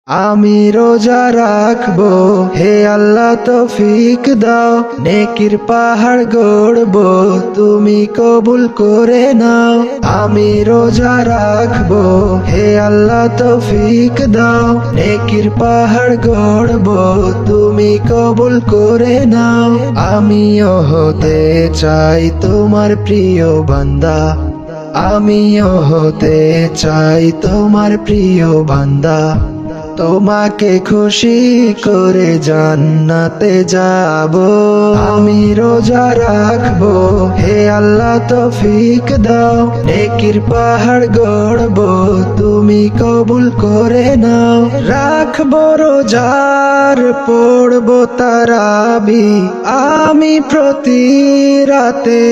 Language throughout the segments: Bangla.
আমি রোজা রাখবো, হে আল্লাহ তৌফিক দাও। নেকির পাহাড় গড়বো, তুমি কবুল করে নাও। আমি রোজা রাখবো, হে আল্লাহ তৌফিক দাও। নেকির পাহাড় গড়বো, তুমি কবুল করে নাও। আমিও হতে চাই তোমার প্রিয় বান্দা, আমিও হতে চাই তোমার প্রিয় বান্দা। তোমাকে খুশি করে জান্নাতে যাব। আমি রোজা রাখবো, হে আল্লাহ তৌফিক দাও। নেকির পাহাড় গড়বো, তুমি কবুল করে নাও। রাখবো রোজার, পড়বো তারাবি আমি প্রতি রাতে।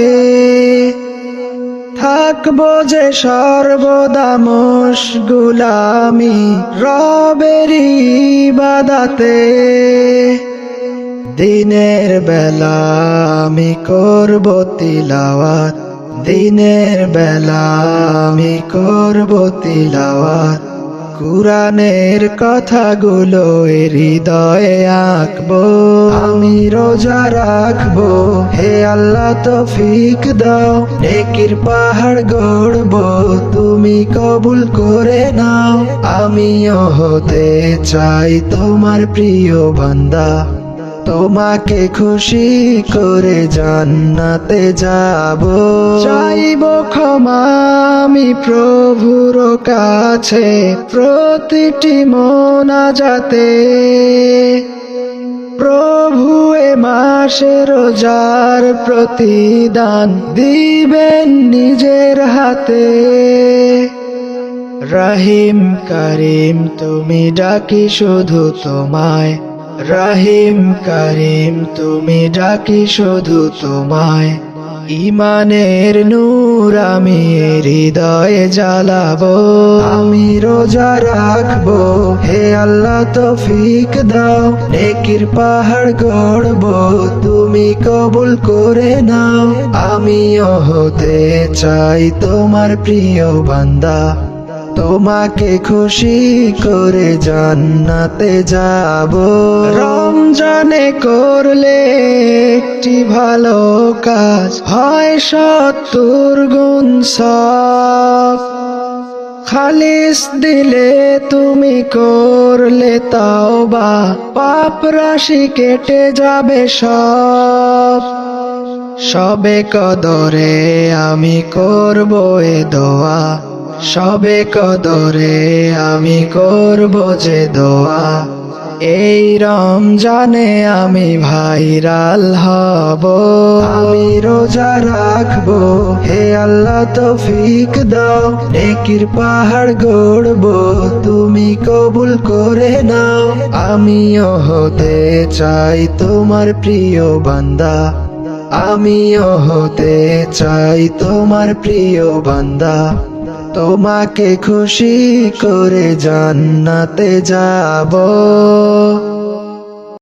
থাকবো যে সর্বদা মশগুলামি রবের ইবাদাতে। দিনের বেলা আমি করবো তিলাওয়াত, দিনের বেলা আমি করবো তিলাওয়াত। কুরআনের কথাগুলো হৃদয়ে আঁকবো। আমি রোজা রাখবো, হে আল্লাহ তৌফিক দাও। নেকির পাহাড় গড়বো, তুমি কবুল করে নাও। আমিও হতে চাই তোমার প্রিয় বান্দা, তোমাকে খুশি করে জান্নাতে যাব। চাইবো ক্ষমা আমি প্রভুর কাছে প্রতিটি মোনাজাতে। প্রভু এ মাসে রোজার প্রতিদান দিবেন নিজের হাতে। রহিম করিম তুমি ডাকি শুধু তোমায়, রহিম করিম তুমি ডাকি শুধু তোমায়। ইমানের নূর আমি হৃদয়ে জ্বালাবো। আমি রোজা রাখবো, হে আল্লাহ তৌফিক দাও। নেকির পাহাড় গড়বো, তুমি কবুল করে নাও। আমিও হতে চাই তোমার প্রিয় বান্দা, তোমাকে খুশি করে জান্নাতে যাব। রমজানে করলে একটি ভালো কাজ হয় 70 গুণ সওয়াব। খালিস দিলে তুমি করলে তাওবা, পাপ রাশি কেটে যাবে সব। সবে কদরে আমি করব এ দোয়া, সবে কদরে আমি করব যে দোয়া। এই রমজানে আমি ভাইরাল হব। আমি রোজা রাখবো, হে আল্লাহ তৌফিক দাও। নেকির পাহাড় গড়বো, তুমি কবুল করে নাও। আমিও হতে চাই তোমার প্রিয় বান্দা, আমিও হতে চাই তোমার প্রিয় বান্দা। তোমাকে খুশি করে জান্নাতে যাব।